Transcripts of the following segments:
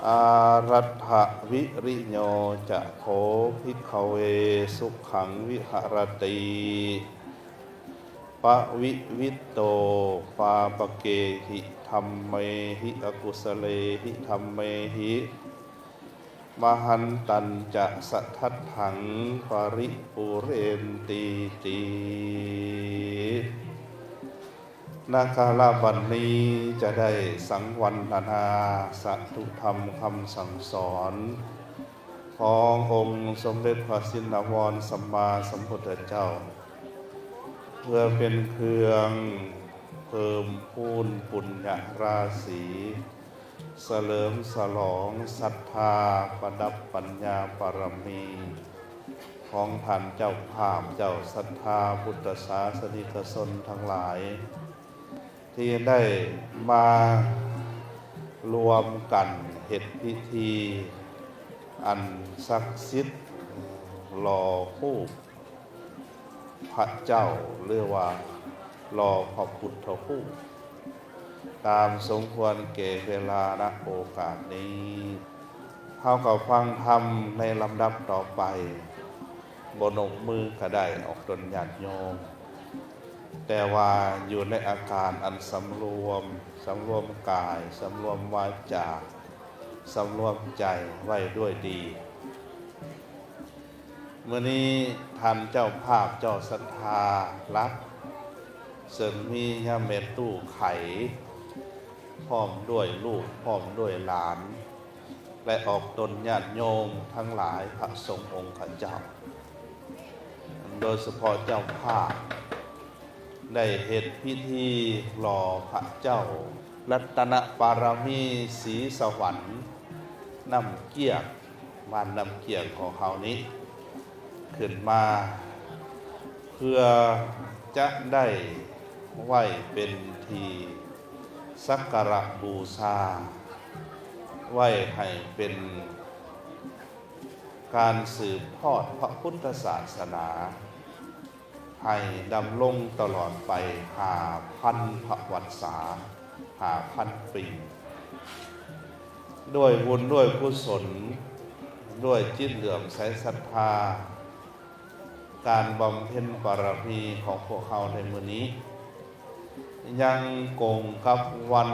อารัตถวิริโยจะโขภิกขเวสุขังวิหรติปวิวิตโตปาปเกหิธัมเมหิอกุสเลหิธัมเมหิมหันตัญจะสัทธัตถังปริปุเรนติตินาคาลาบันนี้จะได้สังวรณนาสัตุธรรมคำสั่งสอนขององค์สมเด็จพระสินวรสัมมาสัมพุทธเจ้าเพื่อเป็นเครื่องเพิ่มพูนปุญญราศีเสริมสลองศรัทธาประดับปัญญาปรมีของท่านเจ้าภาพเจ้าศรัทธาพุทธศาสนิกชนทั้งหลายที่ได้มารวมกันเฮ็ดพิธีอันศักดิ์สิทธิ์หล่อคู่พระเจ้าหรือว่าหล่อพระพุทธรูปตามสมควรแก่เวลาณโอกาสนี้เข้ากับฟังธรรมในลำดับต่อไปบนอกมือก็ได้ออกตนญาติโยมแต่ว่าอยู่ในอาการอันสำรวมกายสำรวมวาจาสำรวมใจไว้ด้วยดีเมื่อนี้ท่านเจ้าภาพเจ้าศรัทธารักซึ่งมียาเม็ดตู้ไข่พร้อมด้วยลูกพร้อมด้วยหลานและออกตนญาติโยมทั้งหลายพระสงฆ์องค์ข้าเจ้าโดยเฉพาะเจ้าภาพได้เฮ็ดพิธีหล่อพระเจ้ารัตนปารมีศรีสวรรค์น้ำเกียกบ้านน้ำเกียกของเขานี้ขึ้นมาเพื่อจะได้ไหว้เป็นทีสักการะบูชาไหว้ให้เป็นการสืบทอดพระพุทธศาสนาให้ดำรงตลอดไป5,000 พระวรรษา5,000 ปีด้วยบุญด้วยกุศลด้วยจิตเหลื่อมใสศรัทธาการบำเพ็ญบารมีของพวกเขาในมื้อนี้ยังคงกับวัน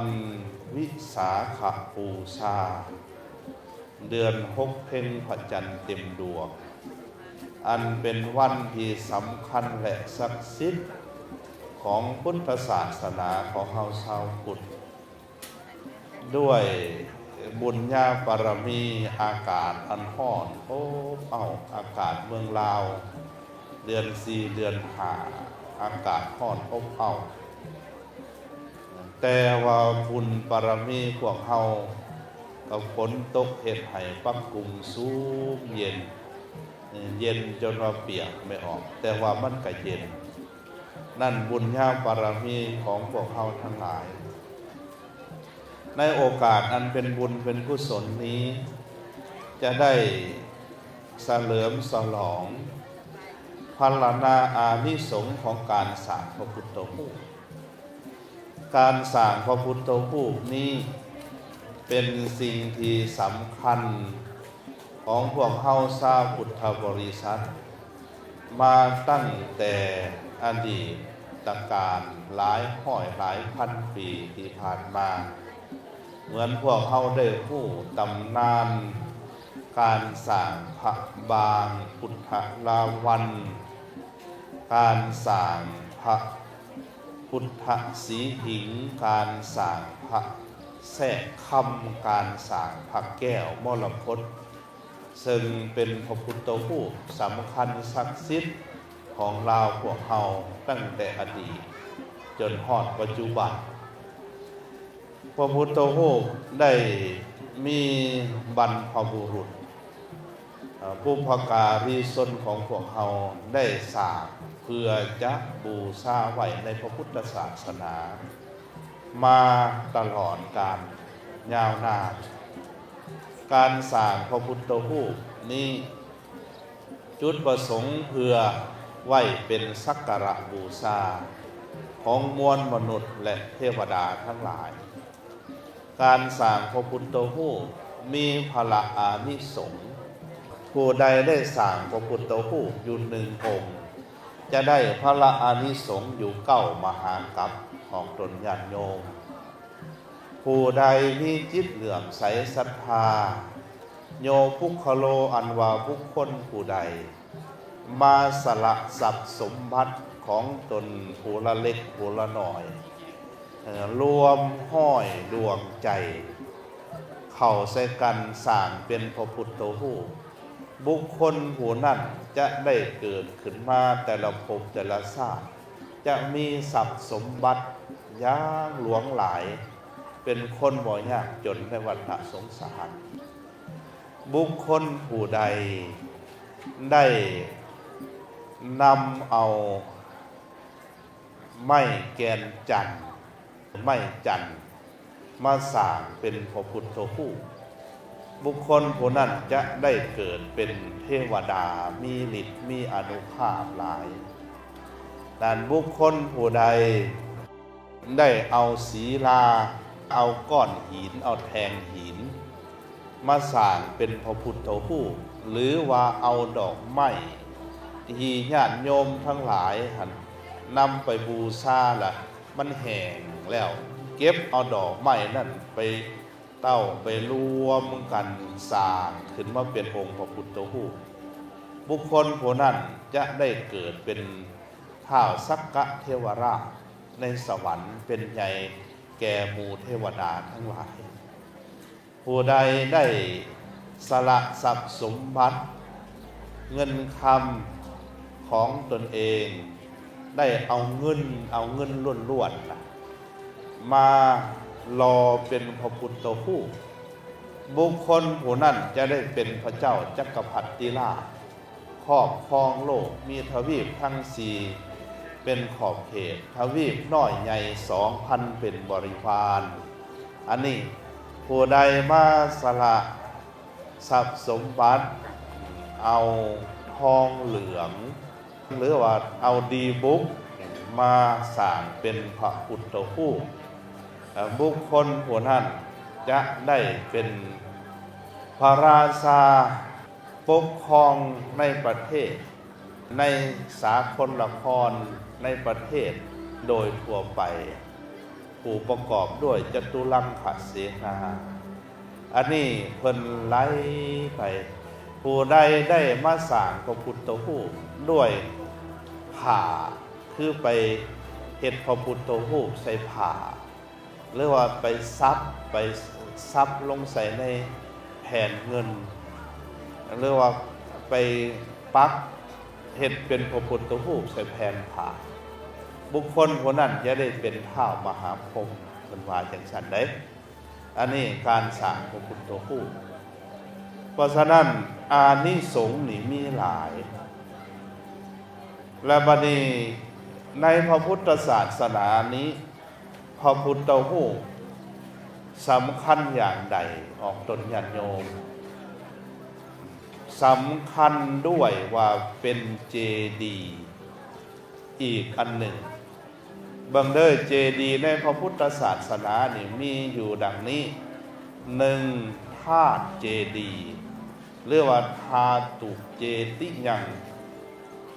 วิสาขบูชาเดือน6เพ็ญพระจันทร์เต็มดวงอันเป็นวันที่สำคัญและศักดิ์สิทธิ์ของพุทธศาสนาของเฮาชาวพุทธด้วยบุญญาบารมีอากาศอันร้อนอบอ้าวอากาศเมืองลาวเดือน4เดือน5อากาศร้อนอบอ้าวแต่ว่าบุญบารมีพวกเฮากับฝนตกเฮ็ดให้ปักกุมสูงเย็นจนว่าเปียกไม่ออกแต่ว่ามันก็เย็นนั่นบุญญาบารมีของพวกเฮาทั้งหลายในโอกาสอันเป็นบุญเป็นกุศลนี้จะได้เฉลิมฉลองพรรณนาอานิสงส์ของการสร้างพระพุทธรูปการสร้างพระพุทธรูปนี้เป็นสิ่งที่สำคัญของพวกเฮาชาวพุทธบริษัทมาตั้งแต่อดีตการหลายร้อยหลายพันปีที่ผ่านมาเหมือนพวกเฮาได้รู้ตำนานการสร้างพระบางพุทธลาวันการสร้างพระพุทธสีหิงการสร้างพระแทรกคำการสร้างพระแก้วมรกตซึ่งเป็นพระพุทธรูปสำคัญศักดิ์สิทธิ์ของลาวพวกเฮาตั้งแต่อดีตจนฮอดปัจจุบันพระพุทธรูปได้มีบรรพบุรุษบุพการีชนของพวกเฮาได้สร้างเพื่อจะบูชาไว้ในพระพุทธศาสนามาตลอดกาลยาวนานการสร้างพระพุทธรูปนี้จุดประสงค์เพื่อไว้เป็นสักการะบูชาของมวลมนุษย์และเทวดาทั้งหลายการสร้างพระพุทธรูป มีพละอานิสงส์ผู้ใดได้สร้างพระพุทธรูปอยู่หนึ่งองค์จะได้พละอานิสงส์อยู่9 มหากัปของตนญาติโยมผู้ใดมีจิตเหลื่อมใสศรัทธาโยภุคโลอันว่าบุคคลผู้ใดมาสละทรัพย์สมบัติของตนผู้ละเล็กผู้ละน้อยรวมห้อยดวงใจเข้าใส่กันสร้างเป็นพระพุทธรูปบุคคลผู้นั้นจะได้เกิดขึ้นมาแต่ละภพแต่ละชาติจะมีทรัพย์สมบัติอย่างหลวงหลายเป็นคนบ่ยากจนในวัฏสงสารบุคคลผู้ใดได้นำเอาไม้แกนจันทร์ไม้จันทร์มาสร้างเป็นพระพุทธรูปบุคคลผู้นั้นจะได้เกิดเป็นเทวดามีฤทธิ์มีอานุภาพหลายแต่บุคคลผู้ใดได้เอาศิลาเอาก้อนหินเอาแทงหินมาสร้างเป็นพระพุทธรูปหรือว่าเอาดอกไม้ที่ญาติโยมทั้งหลายนำไปบูชาล่ะมันแห้งแล้วเก็บเอาดอกไม้นั่นไปเต้าไปรวมกันสร้างขึ้นมาเป็นองค์พระพุทธรูปบุคคลผู้นั้นจะได้เกิดเป็นท้าวสักกะเทวราชในสวรรค์เป็นใหญ่แก่หมู่เทวดาทั้งหลายผู้ใดได้สละทรัพย์สมบัติเงินคำของตนเองได้เอาเงินล้วนๆมารอเป็นพระพุทธรูปบุคคลผู้นั้นจะได้เป็นพระเจ้าจักรพรรดิราชครอบครองโลกมีทวีปทั้งสี่เป็นขอบเขตทวีปน้อยใหญ่ 2,000 เป็นบริวารอันนี้ผู้ใดมาสละทรัพย์สมบัติเอาทองเหลืองหรือว่าเอาดีบุกมาสร้างเป็นพระพุทธรูปบุคคลผู้นั้นจะได้เป็นพระราชาปกครองในประเทศในสากลนครในประเทศโดยทั่วไปผู้ประกอบด้วยจตุรังคเสนาอันนี้เพิ่นไล่ไปผู้ใดได้มาสร้างพระพุทธรูปด้วยผ้าคือไปเฮ็ดพระพุทธรูปใส่ผ้าหรือว่าไปซับลงใส่ในแผ่นเงินหรือว่าไปปักเฮ็ดเป็นพระพุทธรูปใส่แผ่นผ้าบุคคลคนนั้นจะได้เป็นท้าวมหาพรหมเป็นว่าจังซั่นได้อันนี้การสร้างพระพุทธรูปเพราะฉะนั้นอานิสงส์นี่มีหลายและบัดนี้ในพระพุทธศาสนานี้พระพุทธรูปสำคัญอย่างใดออกตนญาติโยมสำคัญด้วยว่าเป็นเจดีย์อีกอันหนึ่งเบิ่งเด้อเจดีย์ในพระพุทธศาสนานี่มีอยู่ดังนี้1ธาตุเจดีย์เรียกว่าธาตุเจติยัง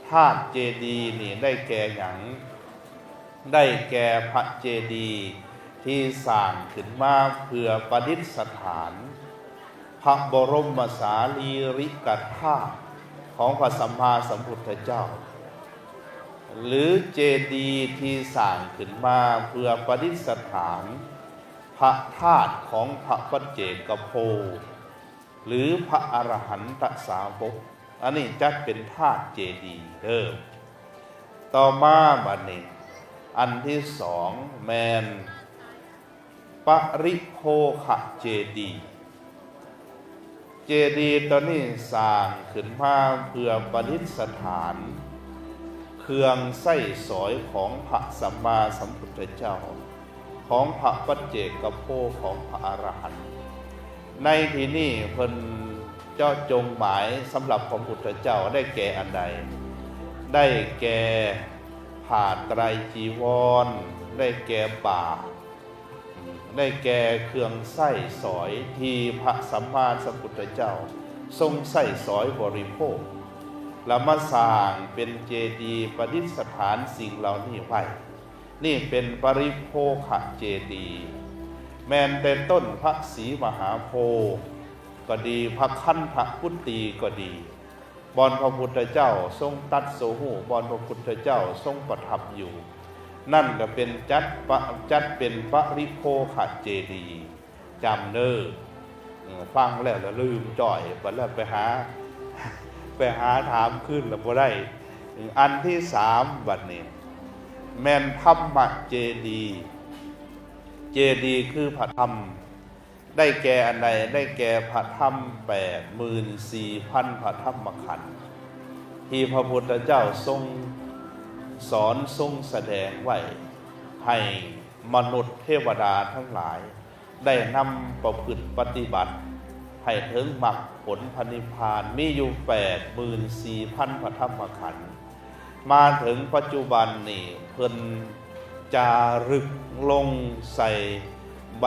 ธาตุเจดีย์นี่ได้แก่หยังได้แก่พระเจดีย์ที่สร้างขึ้นมาเพื่อประดิษฐานพระบรมสารีริกธาตุของพระสัมมาสัมพุทธเจ้าหรือเจดีย์ที่สร้างขึ้นมาเพื่อประดิษฐานพระธาตุของพระปัจเจกโพหรือพระอรหันตสาวกอันนี้จัดเป็นธาตุเจดีย์เด้อต่อมาบัดนี้อันที่สองแมนปริโภคเจดีย์เจดีย์ตัวนี้สร้างขึ้นมาเพื่อประดิษฐานเครื่องไส้สอยของพระสัมมาสัมพุทธเจ้าของพระปัจเจกโพของพระอรหันต์ในที่นี้เพิ่นเจ้าจงหมายสำหรับพระพุทธเจ้าได้แก่อันใดได้แก่ผ้าไตรจีวรได้แก่บาตร ได้แก่เครื่องไส้สอยที่พระสัมมาสัมพุทธเจ้าทรงไส้สอยบริโภคและมาสร้างเป็นเจดีย์ประดิษฐานสิ่งเหล่านี้ไว้นี่เป็นปริโภคเจดีย์แม้แต่ต้นพระศรีมหาโพธิ์ก็ดีพระคันธกุฏีก็ดีบอนพระพุทธเจ้าทรงตัดโสหูบอนพระพุทธเจ้าทรงประทับอยู่นั่นก็เป็นจัดเป็นปริโภคเจดีย์จำเน้อฟังแล้วลืมจ่อยบัดแล้วไปหาถามขึ้นแล้วบ่ได้อันที่สามบัดนี้แม่นธรรมเจดีย์เจดีย์คือพระธรรมได้แก่อันใดได้แก่พระธรรม84,000พระธรรมขันธ์ที่พระพุทธเจ้าทรงสอนทรงแสดงไว้ให้มนุษย์เทวดาทั้งหลายได้นำประพฤติปฏิบัติให้ถึงมรรคผลพระนิพพานมีอยู่84,000พระธรรมขันธ์มาถึงปัจจุบันนี่เพิ่นจารึกลงใส่ใ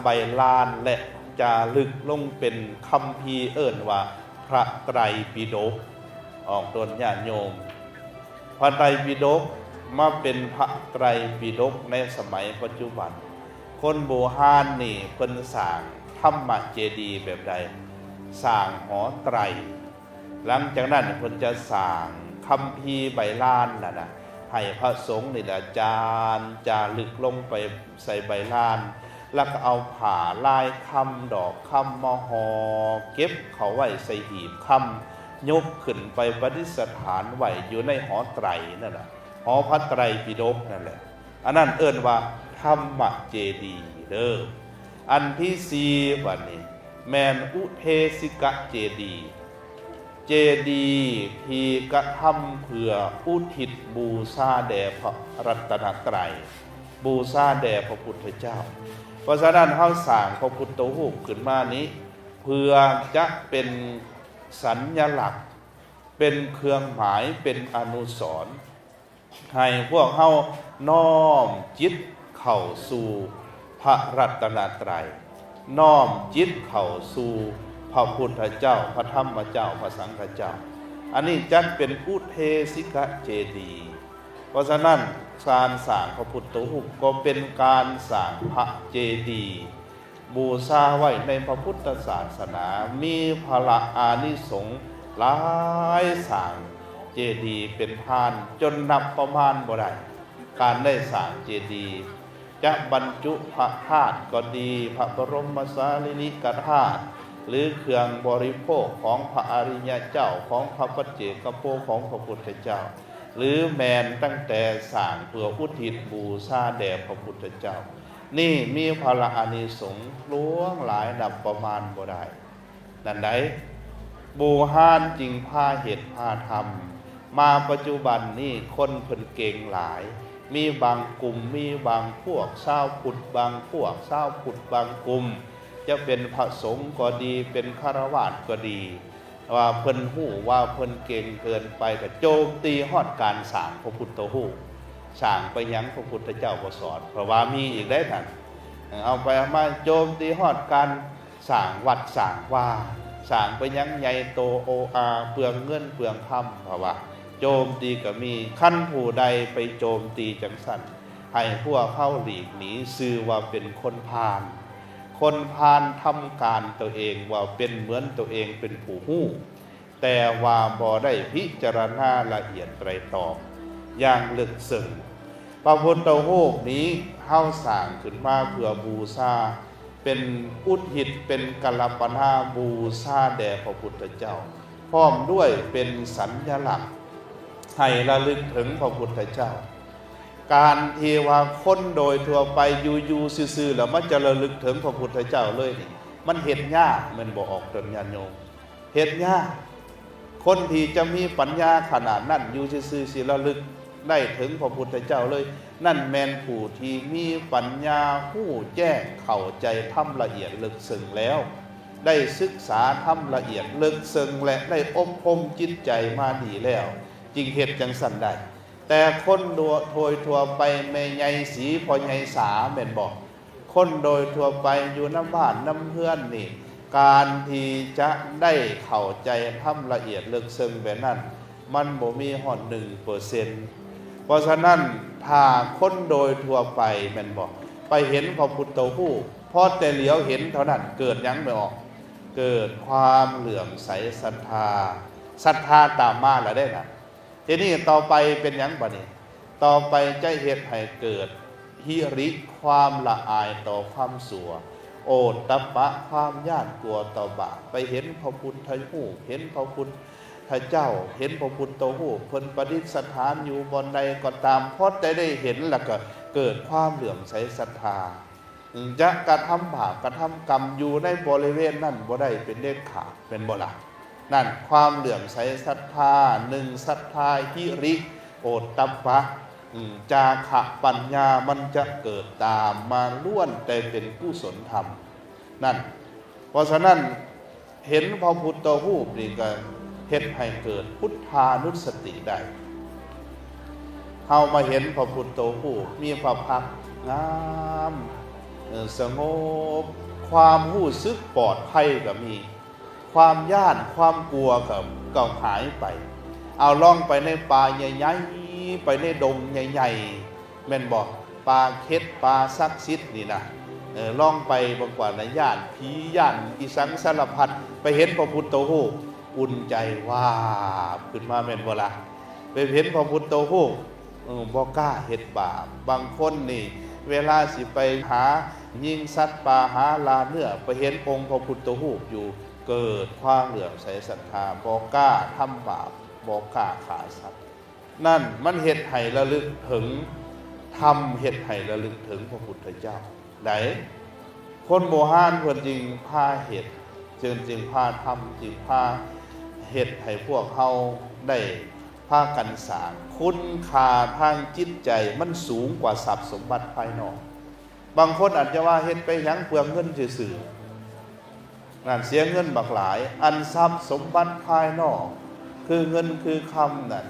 บลานและจารึกลงเป็นคัมภีร์เอิ้นว่าพระไตรปิฎกออกตนญาติโยมพระไตรปิฎกมาเป็นพระไตรปิฎกในสมัยปัจจุบันคนโบราณนี่เพิ่นสร้างธรรมเจดีย์แบบใดสร้างหอไตรหลังจากนั้นเพิ่นจะสร้างคัมภีร์ใบลานนะให้พระสงฆ์นี่ละจารึกลงไปใส่ใบลานแล้วก็เอาผ่าลายคำดอกคำมาห่อเก็บเขาไว้ใส่หีบคำยกขึ้นไปประดิษฐานไว้อยู่ในหอไตรนั่นแหละหอพระไตรปิฎกนั่นแหละอันนั้นเอิ้นว่าธรรมเจดีย์เด้ออันที่สี่บัดนี้แมนอุเทสิกะเจดีย์เจดีย์ที่กระทำเพื่ออุทิศบูชาแด่พระรัตนตรัยบูชาแด่พระพุทธเจ้าเพราะฉะนั้นเฮาสร้างพระพุทธรูปขึ้นมานี้เพื่อจะเป็นสัญลักษณ์เป็นเครื่องหมายเป็นอนุสรณ์ให้พวกเฮาน้อมจิตเข้าสู่พระรัตนตรัยน้อมจิตเข้าสู่พระพุทธเจ้าพระธรรมเจ้าพระสังฆเจ้าอันนี้จัดเป็นอุเทสิกะเจดีย์เพราะฉะนั้นการสร้างพระพุทธรูปก็เป็นการสร้างพระเจดีย์บูชาไว้ในพระพุทธศาสนามีพละอานิสงส์หลายสร้างเจดีย์เป็นพานจนนับประมาณบ่ได้การได้สร้างเจดีย์จะบรรจุพระธาตุก็ดีพระบรมสารีริกธาตุหรือเครื่องบริโภคของพระอริยเจ้าของพระปัจเจกโภคของพระพุทธเจ้าหรือแมนตั้งแต่สร้างเพื่ออุทิศบูชาแด่พระพุทธเจ้านี่มีพระอานิสงส์ล้วงหลายนับประมาณบ่ได้นั่นใดบูฮานจริงพาเหตุพาธรรมมาปัจจุบันนี่คนเพิ่นเก่งหลายมีบางกลุ่มมีบางพวกชาวพุทธบางพวกชาวพุทธบางกลุ่มจะเป็นพระสงฆ์ก็ดีเป็นฆราวาสก็ดีว่าเพิ่นฮู้ว่าเพิ่นเก่งเกินไปก็โจมตีฮอดการสร้างพระพุทธรูปสร้างไปยังพระพุทธเจ้าบ่สอนเพราะว่ามีอีกได้ท่านเอาไปมาโจมตีฮอดการสร้างวัดสร้างว่าสร้างไปยังใหญ่โตโออาเปลืองเงินเปลืองคำเพราะว่าโจมตีก็มีขั้นผู้ใดไปโจมตีจังสั่นให้พวกเข้าหลีกหนีซื่อว่าเป็นคนพาลคนพาลทำการตัวเองว่าเป็นเหมือนตัวเองเป็นผู้ฮู้แต่ว่าบ่ได้พิจารณาละเอียดไตรตรองอย่างลึกซึ้งพระพุทธรูปนี้เฮาสร้างขึ้นมาเพื่อบูชาเป็นอุทิศเป็นกัลลปนาบูชาแด่พระพุทธเจ้าพร้อมด้วยเป็นสัญลักษณ์ให้ระลึกถึงพระพุทธเจ้าการที่ว่าคนโดยทั่วไปอยู่ซื่อๆแล้วมันจะระลึกถึงพระพุทธเจ้าเลยนี่มันเฮ็ดยากมันบ่ออกตนญาณโยมเฮ็ดยากคนที่จะมีปัญญาขนาดนั้นอยู่ซื่อๆสิระลึกได้ถึงพระพุทธเจ้าเลยนั่นแม่นผู้ที่มีปัญญาฮู้แจ้งเข้าใจธรรมละเอียดลึกซึ้งแล้วได้ศึกษาธรรมละเอียดลึกซึ้งและได้อบรมจิตใจมาดีแล้วจึงเฮ็ดจังซั่นได้แต่คนทั่วไปแม่ใหญ่สีพ่อใหญ่สาแม่นบอกค คนโดยทั่วไปอยู่น้ำบ้านน้ำเพื่อนนี่การที่จะได้เข้าใจทำละเอียดลึกซึ้งแบบนั้นมันบ่มีฮอด1%เพราะฉะนั้นถ้าคนโดยทั่วไปแม่นบอกไปเห็นพระพุทธรูปพอแต่เหลียวเห็นเท่านั้นเกิดหยังไม่ออกเกิดความเหลื่อมใสศรัทธาตามมาแล้วได้น่ะทีนี้ต่อไปเป็นหยังบัดนี้ต่อไปจะเฮ็ดให้เกิดหิริความละอายต่อความชั่วโอตตัปปะความญาติกลัวต่อบาปไปเห็นพระพุทธรูปเห็นพระพุทธเจ้าเห็นพระพุทธรูปเพิ่นประดิษฐานอยู่บนใดก็ตามพอได้เห็นแล้วก็เกิดความเหลื่อมใสศรัทธาจะกระทำบาปกระทำกรรมอยู่ในบริเวณนั้นบ่ได้เป็นเด็ดขาดเป็นบ่ล่ะนั่นความเหลื่อมใสศรัทธา1ศรัทธาหิริโอตตัปปะจาคะปัญญามันจะเกิดตามมาล้วนแต่เป็นกุศลธรรมนั่นเพราะฉะนั้นเห็นพระพุทธรูปนี่ก็เฮ็ดให้เกิดพุทธานุสติได้เฮามาเห็นพระพุทธรูปมีพระพักตร์งามสงบความรู้สึกปลอดภัยก็มีความย่านความกลัวก็หายไปเอาล่องไปในป่าใหญ่ๆไปในดงใหญ่ๆแม่นบอกป่าเข็ดป่าศักดิ์สิทธิ์นี่นะล่องไปบางกว่าในย่านผีย่านอีสังสารพัดไปเห็นพระพุทธรูปอุ่นใจว่าขึ้นมาแม่นบ่ล่ะไปเห็นพระพุทธรูปบ่กล้าเฮ็ดบาปบางคนนี่เวลาสิไปหายิงสัตว์ป่าหาลาเนื้อไปเห็นองค์พระพุทธรูปอยู่เกิดความเหลื่อมใสศรัทธาบ่กล้าทำบาปบ่กล้าฆ่าสัตว์นั่นมันเฮ็ดให้ระลึกถึงธรรมเฮ็ดให้ระลึกถึงพระพุทธเจ้าไดคนโบราณเพิ่นจึงพาเฮ็ดจึงพาทำจึงพาเฮ็ดให้พวกเฮาได้พากันสร้างคุณค่าทางจิตใจมันสูงกว่าทรัพย์สมบัติภายนอกบางคนอาจจะว่าเฮ็ดไปหยังเปลืองเงินซื่อๆนั่นเสียเงินบักหลายอันทรัพย์สมบัติภายนอกคือเงินคือคำนั่น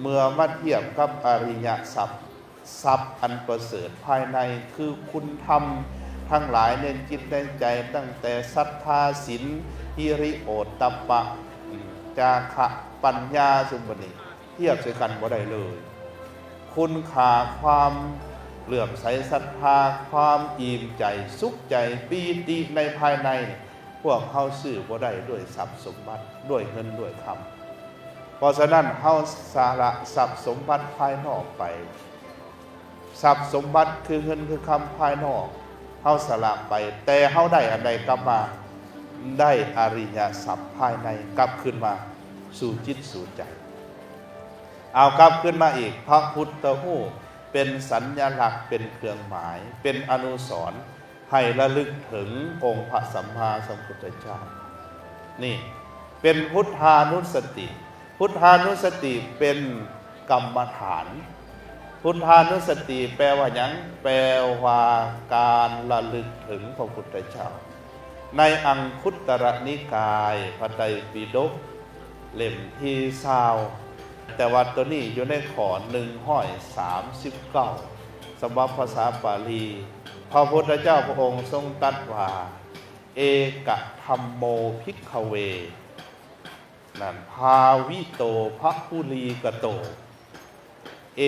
เมื่อมาเทียบกับอริยทรัพย์อันประเสริฐภายในคือคุณธรรมทั้งหลายในจิตในใจตั้งแต่ศรัทธาศีลหิริโอตตัปปะจาคะปัญญาสุบนิเทียบใส่กันบ่ได้เลยคุณค่าความเหลื่อมใสศรัทธาความอิ่มใจสุขใจปีติในภายในพวกเฮาซื้อบ่ได้ด้วยทรัพย์สมบัติด้วยเงินด้วยคำเพราะฉะนั้นเฮาสละทรัพย์สมบัติภายนอกไปทรัพย์สมบัติคือเงินคือคำภายนอกเฮาสละไปแต่เฮาได้อันใดกลับมาได้อริยทรัพย์ภายในกลับขึ้นมาสู่จิตสู่ใจเอากลับขึ้นมาอีกพระพุทธรูปเป็นสัญลักษณ์เป็นเครื่องหมายเป็นอนุสรณ์ให้ระลึกถึงองค์พระสัมมาสัมพุทธเจ้านี่เป็นพุทธานุสติพุทธานุสติเป็นกรรมฐานพุทธานุสติแปลว่าหยังแปลว่าการระลึกถึงพระพุทธเจ้าในอังคุตตรนิกายพระไตรปิฎกเล่มที่20แต่ว่าตัวนี้อยู่ในข้อ139สำหรับภาษาบาลีพระพุทธเจ้าพระองค์ทรงตรัสว่าเอกธัมโมภิกขเวนั่นภาวิโตภคุลีกโตเอ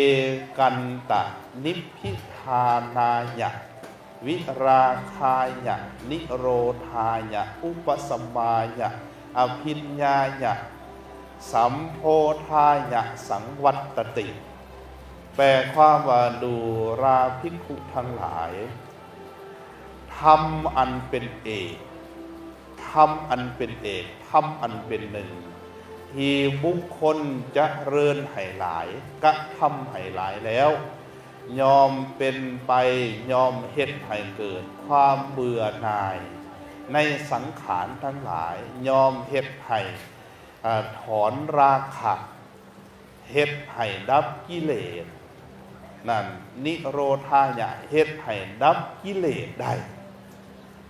กันตะนิพพิทานายะวิราคายะนิโรธายะอุปสัมมายะอภิญญายะสัมโพธายะสังวัตติแปลความว่าดูราภิกขุทั้งหลายธรรมอันเป็นเอกธรรมอันเป็นเอกธรรมอันเป็นหนึ่งที่บุคคลจะเริญให้หลายกระทำให้หลายแล้วยอมเป็นไปยอมเฮ็ดให้เกิดความเบื่อหน่ายในสังขารทั้งหลายยอมเฮ็ดให้ถอนราคะเฮ็ดให้ดับกิเลสนั่นนิโรธายะเฮ็ดให้ดับกิเลสได้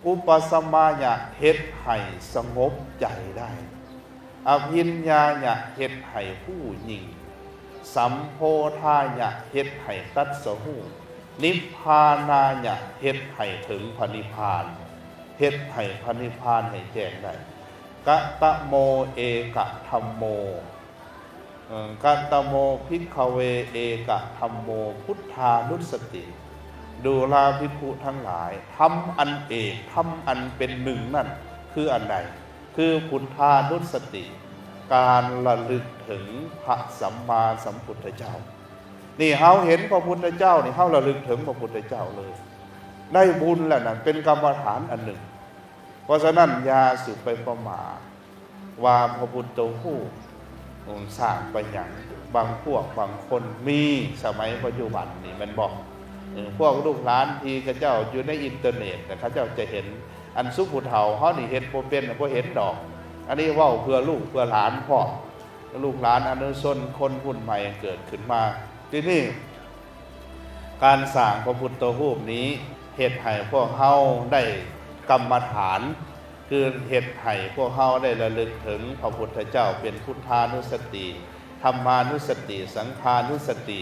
อุปสัมมายะเฮ็ดให้สงบใจได้อภิญญายะเฮ็ดให้ผู้ยิ่งสัมโพธายะเฮ็ดให้ตัดสหู นิพพานาญะเฮ็ดให้ถึงพระนิพพานเฮ็ดให้พระนิพพานให้แจ้งได้กะตะโมเอกะธัมโมกะตะโมภิกขเวเอกะธัมโมพุทธานุสติดูลาภิกขุทั้งหลายทำอันเอกทำอันเป็นหนึ่งนั่นคืออันใดคือพุทธานุสติการระลึกถึงพระสัมมาสัมพุทธเจ้านี่เฮาเห็นพระพุทธเจ้านี่เฮาระลึกถึงพระพุทธเจ้าเลยได้บุญแล้วนั่นเป็นกรรมฐานอันหนึ่งเพราะฉะนั้นอย่าสุไปประมาทว่าพระพุทธผู้สร้างไปอย่างบางพวกบางคนมีสมัยปัจจุบันนี่มันบอกพวกลูกหลานที่เขาเจ้าอยู่ในอินเทอร์เน็ตแต่เขาเจ้าจะเห็นอันซุปผู้เฒ่าเฮานี่เห็นบ่เป็นบ่เห็นดอกอันนี้เว้าเพื่อลูกเพื่อหลานพ่อลูกหลานอนุชนคนรุ่นใหม่เกิดขึ้นมาที่นี่การสร้างพระพุทธรูปนี้เฮ็ดให้พวกเฮาได้กรรมฐานคือเฮ็ดให้พวกเฮาได้ระลึกถึงพระพุทธเจ้าเป็นพุทธานุสติธรรมานุสติสังฆานุสติ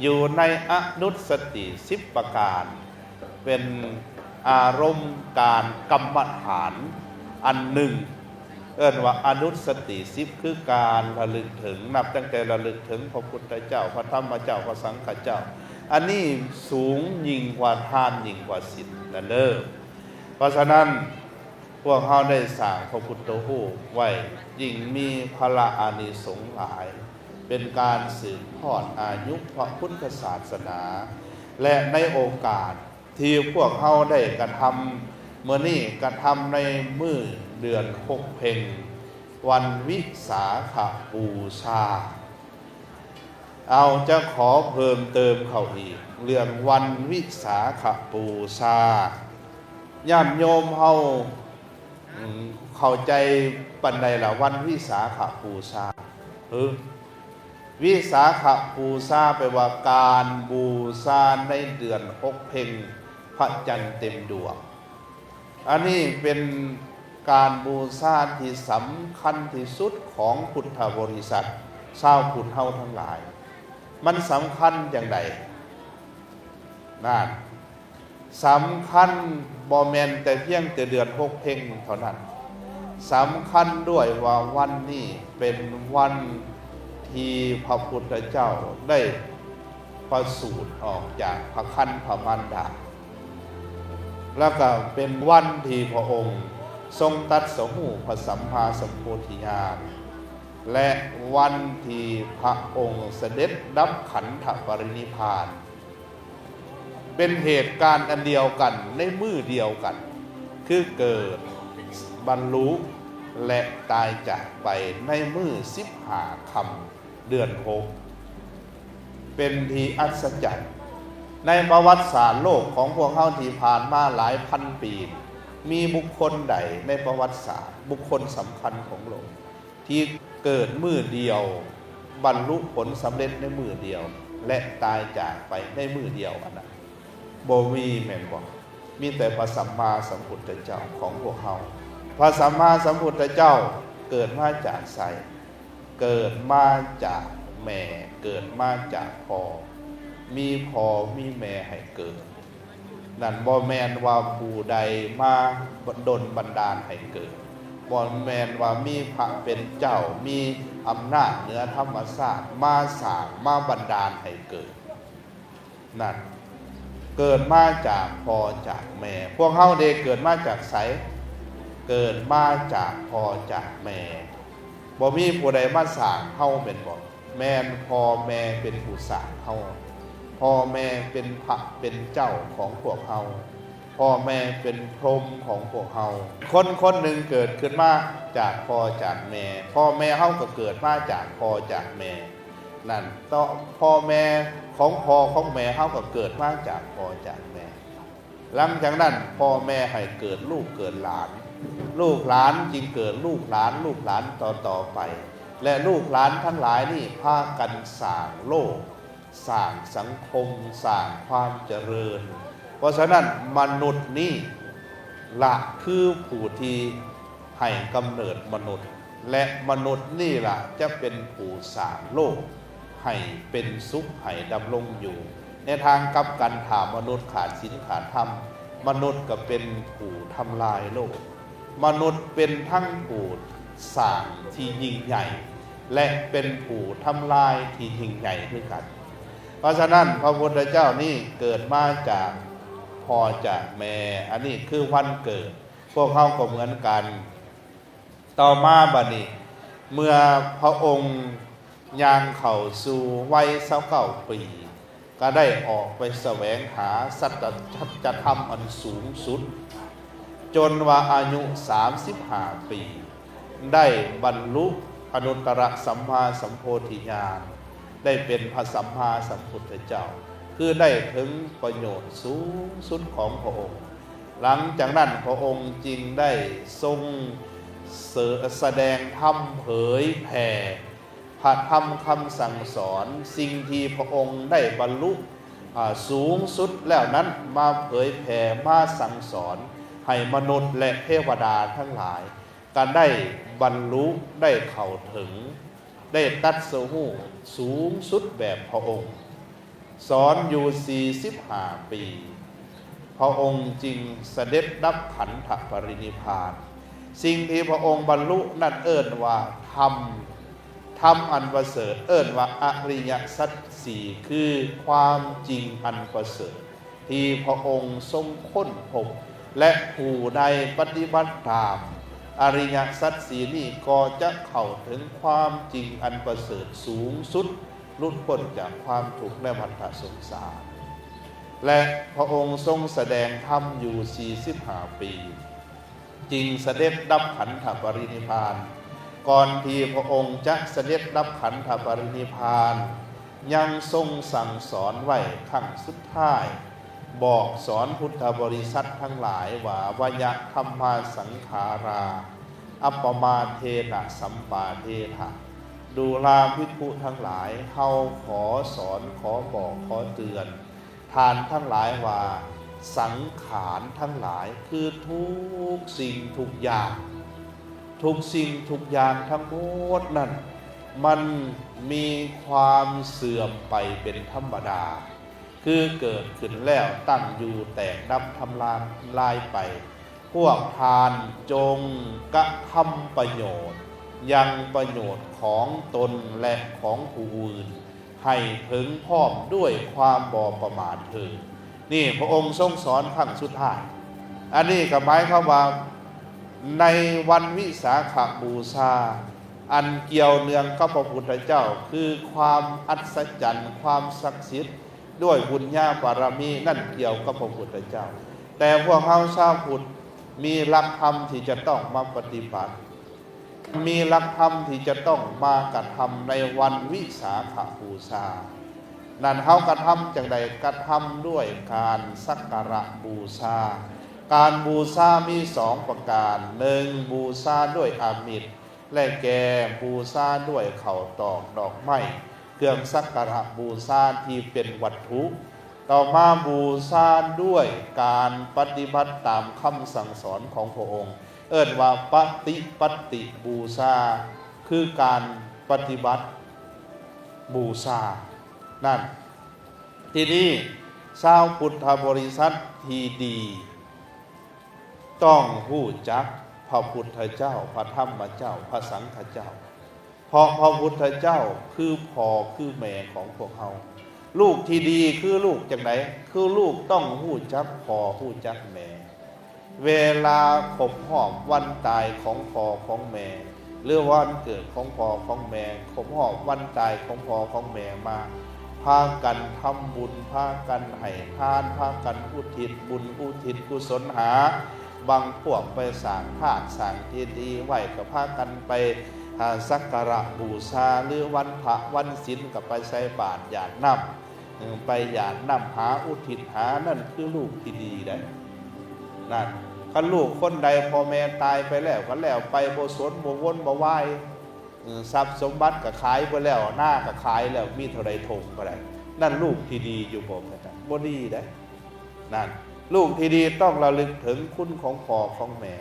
อยู่ในอนุสติ10ประการเป็นอารมณ์การกรรมฐานอันหนึ่งเอิ้นว่าอนุสติ10คือการระลึกถึงนับตั้งแต่ระลึกถึงพระพุทธเจ้าพระธรรมเจ้าพระสังฆเจ้าอันนี้สูงยิ่งกว่าทานยิ่งกว่าศีลนั่นเด้อเพราะฉะนั้นพวกเขาได้สร้างพระพุทธรูปไว้ยิ่งมีพละอานิสงส์หลายเป็นการสืบทอดอายุพระพุทธศาสนาและในโอกาสที่พวกเขาได้กระทำเมื่อนี้กระทำในมื้อเดือน6 เพ็ญวันวิสาขบูชาเอาจะขอเพิ่มเติมเข้าอีกเรื่องวันวิสาขบูชาญาติโยมเฮาเข้าใจปันใดล่ะวันวิสาขบูชาวิสาขบูชาแปลว่าการบูชาในเดือน6 เพ็ญพระจันทร์เต็มดวงอันนี้เป็นการบูชาที่สำคัญที่สุดของพุทธบริษัทชาวพุทธเฮาทั้งหลายมันสำคัญอย่างไรนั่นสำคัญบ่แม่นแต่เพียงแต่เดือน6 เพ็ญเท่านั้นสำคัญด้วยว่าวันนี้เป็นวันที่พระพุทธเจ้าได้ประสูติออกจากพระคันพระมารดาแล้วก็เป็นวันที่พระองค์ทรงตรัสรู้พระสัมมาสัมโพธิญาณและวันที่พระองค์เสด็จดับขันธปรินิพพานเป็นเหตุการณ์อันเดียวกันในมื้อเดียวกันคือเกิดบรรลุและตายจากไปในมื้อ15 ค่ำเดือน6เป็นที่อัศจรรย์ในประวัติศาสตร์โลกของพวกเฮาที่ผ่านมาหลายพันปีมีบุคคลใดในประวัติศาสตร์บุคคลสำคัญของโลกที่เกิดมื้อเดียวบรรลุผลสำเร็จในมื้อเดียวและตายจากไปในมื้อเดียวอันนั้นบ่มีแม่นบ่มีแต่พระสัมมาสัมพุทธเจ้าของพวกเฮาพระสัมมาสัมพุทธเจ้าเกิดมาจากไสเกิดมาจากแม่เกิดมาจากพ่อมีพ่อมีแม่ให้เกิดนั่นบ่แม่นว่าผู้ใดมาดลบันดาลให้เกิดบ่แม่นว่ามีพระเป็นเจ้ามีอำนาจเหนือธรรมชาติมาสร้างมาบันดาลให้เกิดนั่นเกิดมาจากพ่อจากแม่พวกเฮาเด็กเกิดมาจากไสเกิดมาจากพ่อจากแม่บ่มีผู้ใดมาสร้างเฮาเป็นบ่แม่นพ่อแม่เป็นผู้สร้างเฮาพ่อแม่เป็นพระเป็นเจ้าของพวกเฮาพ่อแม่เป็นพรหมของพวกเฮาคนหนึ่งเกิดขึ้นมาจากพ่อจากแม่พ่อแม่เฮาก็เกิดมาจากพ่อจากแม่นั่นต่อพ่อแม่ของพ่อของแม่เฮาก็เกิดมาจากพ่อจากแม่หลังจากนั้นพ่อแม่ให้เกิดลูกเกิดหลานลูกหลานจึงเกิดลูกหลานต่อไปและลูกหลานทั้งหลายนี่พากันสร้างโลกสร้างสังคมสร้างความเจริญเพราะฉะนั้นมนุษย์นี่ละคือผู้ที่ให้กำเนิดมนุษย์และมนุษย์นี่ละจะเป็นผู้สร้างโลกให้เป็นสุขให้ดำรงอยู่ ในทางกลับกันถามมนุษย์ขาดศีลขาดธรรมมนุษย์ก็เป็นผู้ทำลายโลกมนุษย์เป็นทั้งผู้สร้างที่ยิ่งใหญ่และเป็นผู้ทำลายที่ยิ่งใหญ่ด้วยกันเพราะฉะนั้นพระพุทธเจ้านี่เกิดมาจากพ่อจากแม่อันนี้คือวันเกิดพวกเขาก็เหมือนกันต่อมาบัดนี้เมื่อพระองค์ย่างเข้าสู่วัย29 ปีก็ได้ออกไปแสวงหาสัจธรรมอันสูงสุดจนว่าอายุ35 ปีได้บรรลุอนุตตรสัมมาสัมโพธิญาณได้เป็นพระสัมมาสัมพุทธเจ้าคือได้ถึงประโยชน์สูงสุดของพระองค์หลังจากนั้นพระองค์จึงได้ทรงแสดงธรรมเผยแผ่พระธรรมคำสั่งสอนสิ่งที่พระองค์ได้บรรลุสูงสุดแล้วนั้นมาเผยแผ่มาสั่งสอนให้มนุษย์และเทวดาทั้งหลายการได้บรรลุได้เข้าถึงได้ตัดสู้สูงสุดแบบพระองค์สอนอยู่45 ปีพระองค์จึงเสด็จดับขันธปรินิพพานสิ่งที่พระองค์บรรลุนั่นเอิ้นว่าธรรมอันประเสริฐเอิ้นว่าอริยสัจสี่คือความจริงอันประเสริฐที่พระองค์ทรงค้นพบและผู้ใดปฏิบัติตามอริยสัจสี่นี้ก็จะเข้าถึงความจริงอันประเสริฐสูงสุดหลุดพ้นจากความทุกข์และวัฏสงสารและพระองค์ทรงแสดงธรรมอยู่45 ปีจึงเสด็จดับขันธปรินิพพานก่อนที่พระองค์จะเสด็จดับขันธปรินิพพานยังทรงสั่งสอนไว้ครั้งสุดท้ายบอกสอนพุทธบริษัททั้งหลายว่าวยะธัมมาสังขาราอัปปมาเทนะสัมปาเทถะดูลาภิกขุทั้งหลายเฮาขอสอนขอบอกขอเตือนทานทั้งหลายว่าสังขารทั้งหลายคือทุกสิ่งทุกอย่างทุกสิ่งทุกอย่างทั้งหมดนั้นมันมีความเสื่อมไปเป็นธรรมดาคือเกิดขึ้นแล้วตั้งอยู่แตกดับทำลายไปพวกทานจงกระทำประโยชน์ยังประโยชน์ของตนและของผู้อื่นให้ถึงพร้อมด้วยความบ่ประมาทเถิดนี่พระองค์ทรงสอนครั้งสุดท้ายอันนี้ก็หมายความว่าในวันวิสาขบูชาอันเกี่ยวเนื่องกับพระพุทธเจ้าคือความอัศจรรย์ความศักดิ์สิทธิ์ด้วยบุญญาบารมีนั่นเกี่ยวกับพระพุทธเจ้าแต่พวกเราชาวพุทธมีหลักธรรมที่จะต้องมาปฏิบัติมีหลักธรรมที่จะต้องมากระทำในวันวิสาขบูชานั่นเฮากระทำจังใดกระทำด้วยการสักการะบูชาการบูชามี2 ประการ1บูชาด้วยอามิสและแก่บูชาด้วยข้าวตอกดอกไม้เครื่องสักการะบูชาที่เป็นวัตถุต่อมาบูชาด้วยการปฏิบัติตามคำสั่งสอนของพระองค์เอิ้นว่าปฏิบูชาคือการปฏิบัติบูชานั่นที่นี่ชาวพุทธบริษัทที่ดีต้องรู้จักพระพุทธเจ้าพระธรรมเจ้าพระสังฆเจ้าเพราะพระพุทธเจ้าคือพ่อคือแม่ของพวกเราลูกที่ดีคือลูกจังไหนคือลูกต้องรู้จักพ่อรู้จักแม่เวลาครบรอบวันตายของพ่อของแม่หรือวันเกิดของพ่อของแม่ครบรอบวันตายของพ่อของแม่มาพากันทำบุญพากันให้ทานพากันอุทิศบุญอุทิศกุศลหาบางพวกไปสร้างธาตุสร้างเจดีย์ไหว้ก็พากันไปสักการะบูชาหรือวันพระวันศีลก็ไปใส่บาตรหยาดน้ำไปหยาดน้ำหาอุทิศหานั่นคือลูกที่ดีได้นั่นคันลูกคนใดพ่อแม่ตายไปแล้วก็แล้วไปบ่สนบ่วนบ่ไหวทรัพย์สมบัติก็ขายไปแล้วหน้าก็ขายแล้วมีเท่าใดทงก็ได้นั่นลูกที่ดีอยู่บ่นะบ่ดีได้นั่นลูกที่ดีต้องระลึกถึงคุณของพ่อของแม่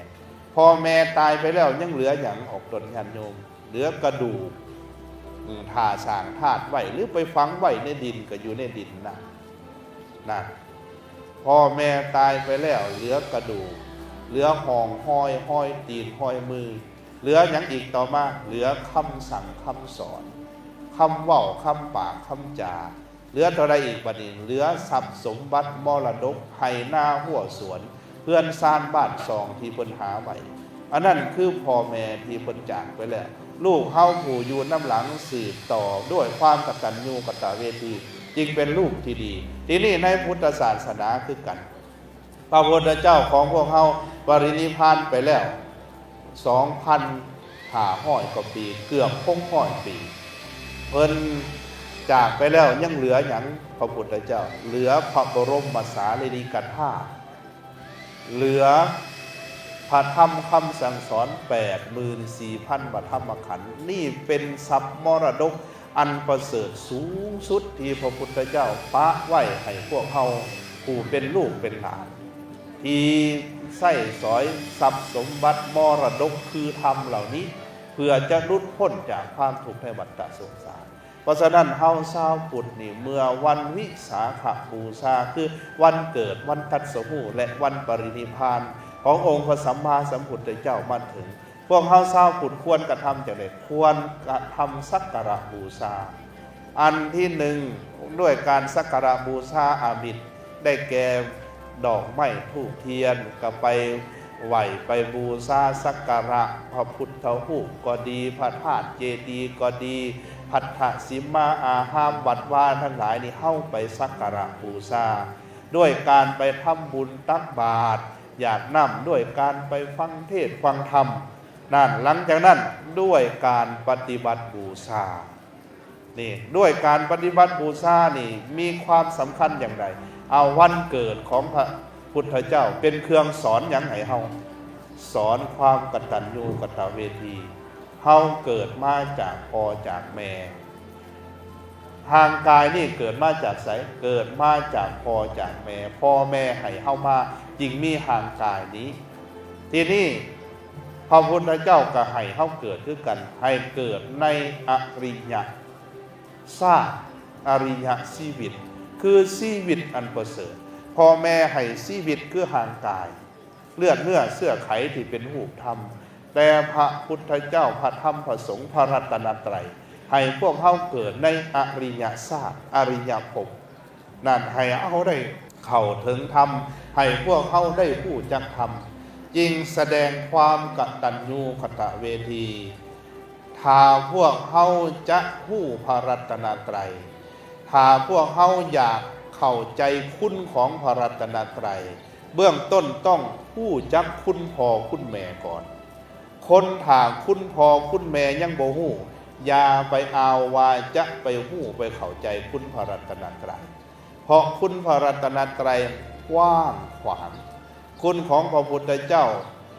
พ่อแม่ตายไปแล้วยังเหลืออย่างออกตนญาติโยมเหลือกระดูกถ่าสร้างธาตุไว้หรือไปฝังไว้ในดินก็อยู่ในดินนะ นั่นพ่อแม่ตายไปแล้วเหลือกระดูกเหลือห่องห้อยตีนห้อยมือเหลืออย่างอีกต่อมาเหลือคำสั่งคำสอนคำเว้าคำปากคำจาเหลือตัวใดอีกบัดนี้เหลือทรัพย์สมบัติมรดกไห่หน้าหัวสวนเพื่อนซานบ้านซองที่เพิ่นหาไว้อันนั้นคือพ่อแม่ที่เพิ่นจากไปแล้วลูกเฮาผู้อยู่น้ำหลังสืบต่อด้วยความกตัญญูกตเวทีจึงเป็นลูกที่ดีทีนี้ในพุทธศาสนาคือกันพระพุทธเจ้าของพวกเฮาปรินิพพานไปแล้ว 2,500 กว่าปีเกือบ600 ปีเพิ่นจากไปแล้วยังเหลืออย่างพระพุทธเจ้าเหลือพระบรมสารีริกธาตุเหลือพระธรรมคำสั่งสอน 84,000 พระธรรมขันธ์นี่เป็นทรัพย์มรดกอันประเสริฐสูงสุดที่พระพุทธเจ้าปะไว้ให้พวกเฮาผู้เป็นลูกเป็นหลานที่ใส่สอยทรัพย์สมบัติมรดกคือธรรมเหล่านี้เพื่อจะหลุดพ้นจากความทุกข์ในวัฏสงสารเพราะฉะนั้นเฮาชาวพุทธนี่เมื่อวันวิสาขบูชาคือวันเกิดวันตรัสรู้และวันปรินิพพานขององค์พระสัมมาสัมพุทธเจ้ามาถึงพวกเฮาชาวพุทธควรกระทำจังได๋ควรกระทำสักการะบูชาอันที่หนึ่งด้วยการสักการะบูชาอามิตรได้แก่ดอกไม้ธูปเทียนก็ไปไหว้ไปบูชาสักการะพระพุทธรูปก็ดีพระธาตุเจดีย์ก็ดีภัทธสิมาอาหามวัดวาทั้งหลายนี่เข้าไปสักการะบูชาด้วยการไปทำบุญตักบาตรหยาดน้ำด้วยการไปฟังเทศน์ฟังธรรมนั่นหลังจากนั้นด้วยการปฏิบัติบูชานี่ด้วยการปฏิบัติบูชานี่มีความสำคัญอย่างไรเอาวันเกิดของพระพุทธเจ้าเป็นเครื่องสอนอย่างไหนเฮาสอนความกตัญญูกตเวทีเฮาเกิดมาจากพ่อจากแม่ทางกายนี่เกิดมาจากไสเกิดมาจากพ่อจากแม่พ่อแม่ให้เฮามาจึงมีทางกายนี้ทีนี้พระพุทธเจ้าก็ให้เฮาเกิดคือกันให้เกิดในอริยชาติอริยชีวิตคือชีวิตอันประเสริฐพ่อแม่ให้ชีวิตคือทางกายเลือดเนื้อเสื้อไขที่เป็นรูปธรรมแต่พระพุทธเจ้าพระธรรมพระสงฆ์พระรัตนตรัยให้พวกเขาเกิดในอริยชาติอริยภพนั่นให้เขาได้เข้าถึงธรรมให้พวกเขาได้ผู้จักธรรมจึงแสดงความกตัญญูกตเวทีถ้าพวกเขาจะผู้พระรัตนตรัยถ้าพวกเขาอยากเข้าใจคุณของพระรัตนตรัยเบื้องต้นต้องผู้จักคุณพ่อคุณแม่ก่อนคนถามคุณพ่อคุณแม่ยังบ่ฮู้อย่าไปเอาว่าจะไปฮู้ไปเข้าใจคุณพระรัตนตรัยเพราะคุณพระรัตนตรัยกว้างขวางคุณของพระพุทธเจ้า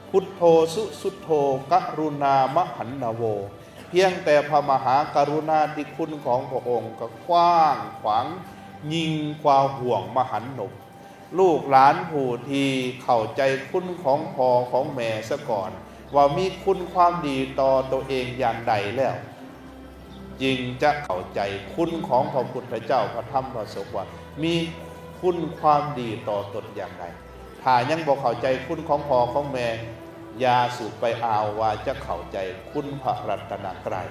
พุทโธสุโธกรุณามหันนโวเพียงแต่พระมหากรุณาธิคุณของพระองค์ก็กว้างขวางยิ่งกว่าห่วงมหันนบลูกหลานผู้ที่เข้าใจคุณของพ่อของแม่ซะก่อนว่ามีคุณความดีต่อตัวเองอย่างใดแล้วจึงจะเข้าใจคุณของพระพุทธเจ้าพระธรรมพระสงฆ์ว่ามีคุณความดีต่อตนอย่างไรถ้ายังบ่เข้าใจคุณของพ่อของแม่อย่าสูบไปเอาว่าจะเข้าใจคุณพระรัตนตรัย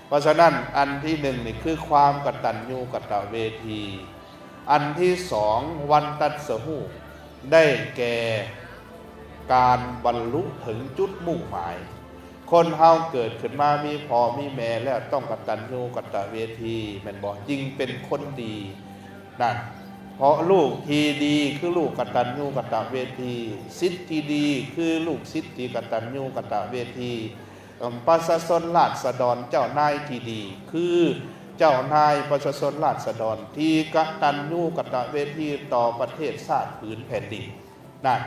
เพราะฉะนั้นอันที่หนึ่งนี่คือความกตัญญูกตเวทีอันที่สองวันตรัสรู้ได้แก่การบรรลุถึงจุดมุ่งหมายคนเฮาเกิดขึ้นมามีพ่อมีแม่แล้วต้องกตัญญูกตเวทีแม่นบ่จึงเป็นคนดีนั่นเพราะลูกที่ดีคือลูกกตัญญูกตเวทีศิษย์ที่ดีคือลูกศิษย์ที่กตัญญูกตเวทีประชาชนราษฎรเจ้านายที่ดีคือเจ้านายประชาชนราษฎรที่กตัญญูกตเวทีต่อประเทศชาติผืนแผ่นดินนั่น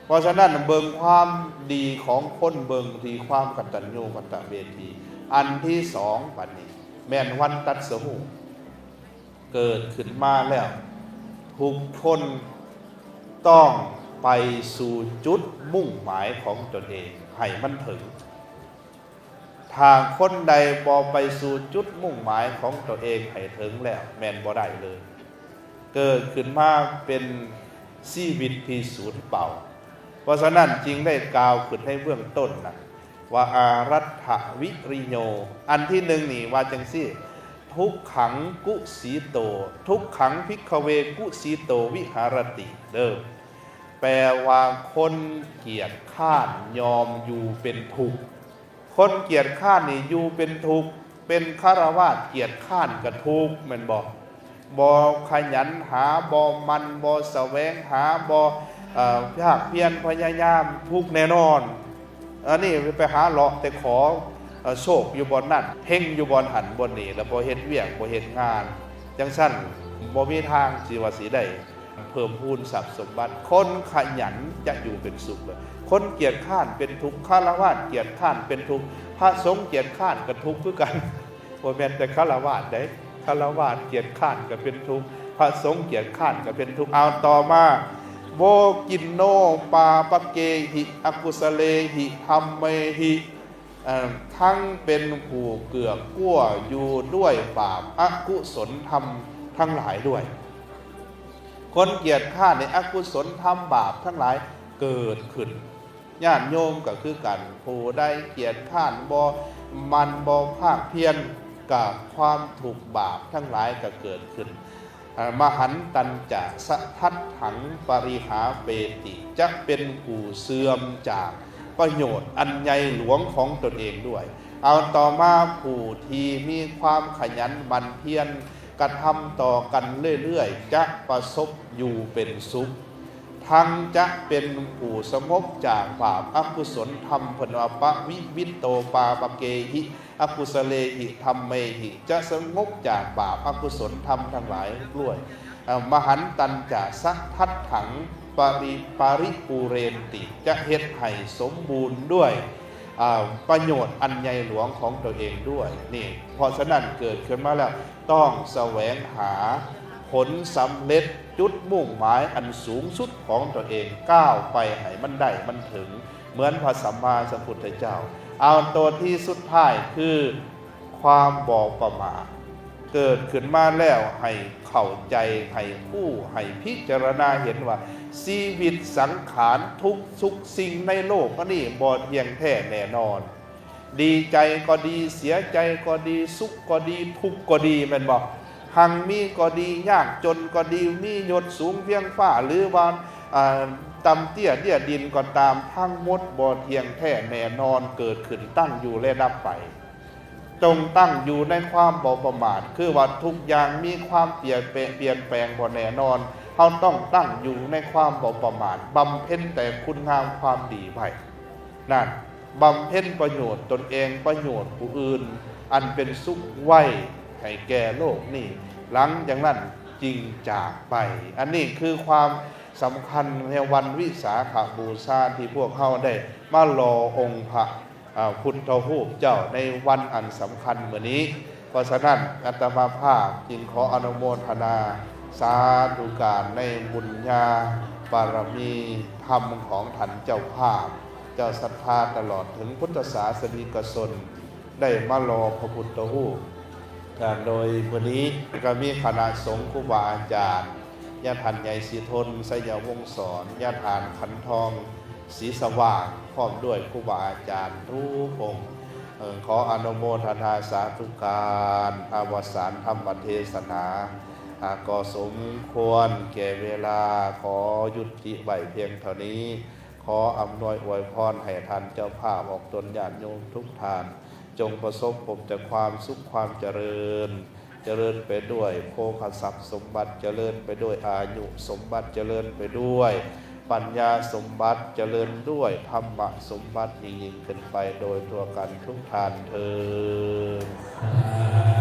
เพราะฉะนั้นเบิ่งความดีของคนเบิ่งที่ความกตัญญูกตเวทีอันที่สองบัดนี้แม่นวันตรัสรู้เกิดขึ้นมาแล้วทุกคนต้องไปสู่จุดมุ่งหมายของตนเองให้มันถึงทางคนใดบ่ไปสู่จุดมุ่งหมายของตัวเองให้ถึงแล้วแม่นบ่ได้เลย เกิดขึ้นมาเป็นชีวิตที่สูญเปล่าเพราะฉะนั้นจึงได้กล่าวขึ้นให้เบื้องต้นนะว่าอารัตถวิริโยอันที่หนึ่งนี่ว่าจังซี่ทุกขังกุสีโตทุกขังภิกขเวกุสีโตวิหารติเด้อแปลว่าคนเกียจข้านยอมอยู่เป็นทุกข์คนเกียจข้านนี่อยู่เป็นทุกข์เป็นฆราวาสเกียจข้านกับทุกข์แม่นบ่ขยันหามันแสวงหาภาคเพียรพยายามทุกข์แน่นอนอันนี้ไปหาเลาะแต่ขอโชคอยู่บนนั่นเพ่งอยู่บนหันบนนี่แล้วบ่เฮ็ดเวียกบ่เฮ็ดงานจังซั่นบ่มีทางสิว่าสิได้เพิ่มพูนทรัพย์สมบัติคนขยันจะอยู่เป็นสุขเลยคนเกียจข้านเป็นทุกข์ฆราวาสเกียจข้านเป็นทุกข์พระสงฆ์เกียจข้านก็ทุกข์คือกันบ่แม่นแต่ฆราวาสได้ฆราวาสเกียจข้านก็เป็นทุกข์พระสงฆ์เกียจข้านก็เป็นทุกข์เอาต่อมาโวกินโนปาปเกหิอกุสเลหิธัมเมหิทั้งเป็นผู้เกือกกั้วอยู่ด้วยบาปอกุศลธรรมทั้งหลายด้วยคนเกียจข้านในอกุศลธรรมบาปทั้งหลายเกิดขึ้นญาติโยมก็คือกันผู้ใดเกียจข้านมันภาคเพียรกับความถูกบาปทั้งหลายก็เกิดขึ้นมหันตัญจะสะทัดถังปริหาเปติจะเป็นผู้เสื่อมจากประโยชน์อันใหญ่หลวงของตนเองด้วยเอาต่อมาผู้ที่มีความขยันหมั่นเพียรกระทำต่อกันเรื่อยๆจะประสบอยู่เป็นสุขทั้งจะเป็นผู้สงบจากบาปอกุศลธรรมพนวปวิวิตโตปาปเกหิอกุสเลหิธัมเมหิจะสงบจากบาปอกุศลธรรมทั้งหลายด้วยมหันตัญจะสัทธัตถังปริปูเรนติจะเฮ็ดให้สมบูรณ์ด้วยประโยชน์อันใหญ่หลวงของตัวเองด้วยนี่เพราะฉะนั้นเกิดขึ้นมาแล้วต้องแสวงหาผลสำเร็จจุดมุ่งหมายอันสูงสุดของตัวเองก้าวไปให้มันได้มันถึงเหมือนพระสัมมาสัมพุทธเจ้าเอาตัวที่สุดท้ายคือความบ่ประมาทเกิดขึ้นมาแล้วให้เข้าใจให้พิจารณาเห็นว่าชีวิตสังขารทุกสิ่งในโลกนี้บ่เที่ยงแท้แน่นอนดีใจก็ดีเสียใจก็ดีสุขก็ดีทุกข์ก็ดีแม่นบ่หังมีก็ดียากจนก็ดีมียศสูงเพียงฟ้าหรือว่าต่ำเตี้ยเดี่ยดินก็ตามทั้งหมดบ่เที่ยงแท้แน่นอนเกิดขึ้นตั้งอยู่และดับไปจงตั้งอยู่ในความบ่ประมาทคือว่าทุกอย่างมีความเปลี่ยนแปลงบ่แน่นอนเราต้องตั้งอยู่ในความบ่ประมาทบำเพ็ญแต่คุณงามความดีไว้นั่นบำเพ็ญประโยชน์ตนเองประโยชน์ผู้อื่นอันเป็นสุขไว้ให้แก่โลกนี่หลังจากนั้นจริงจากไปอันนี้คือความสำคัญในวันวิสาขบูชาที่พวกเขาได้มารอองค์พระพุทธรูปเจ้าในวันอันสำคัญเมื่อนี้เพราะฉะนั้นอาตมาภาพจึงขออนุโมทนาสาธุการในบุญญาบารมีธรรมของท่านเจ้าภาพเจ้าศรัทธาตลอดถึงพุทธศาสนิกชนได้มารอพระพุทธรูปโดยวันนี้ก็มีคณะสงฆ์ครูบาอาจารย์ญาติท่านใหญ่ศรีทนสยามวงศ์สอนญาติท่านขันทองศรีสว่างพร้อมด้วยครูบาอาจารย์ทุกองค์ขออนุโมทนาสาธุการอวสานธรรมเทศนาก็สมควรแก่เวลาขอยุติไว้เพียงเท่านี้ขออำนวยอวยพรให้ท่านเจ้าภาพออกตนญาติโยมทุกท่านจงประสบพบแต่ความสุขความเจริญไปด้วยโภคทรัพย์สมบัติเจริญไปด้วยอายุสมบัติเจริญไปด้วยปัญญาสมบัติเจริญด้วยธรรมะสมบัติยิ่งขึ้นไปโดยตัวกันทุกท่านเถิด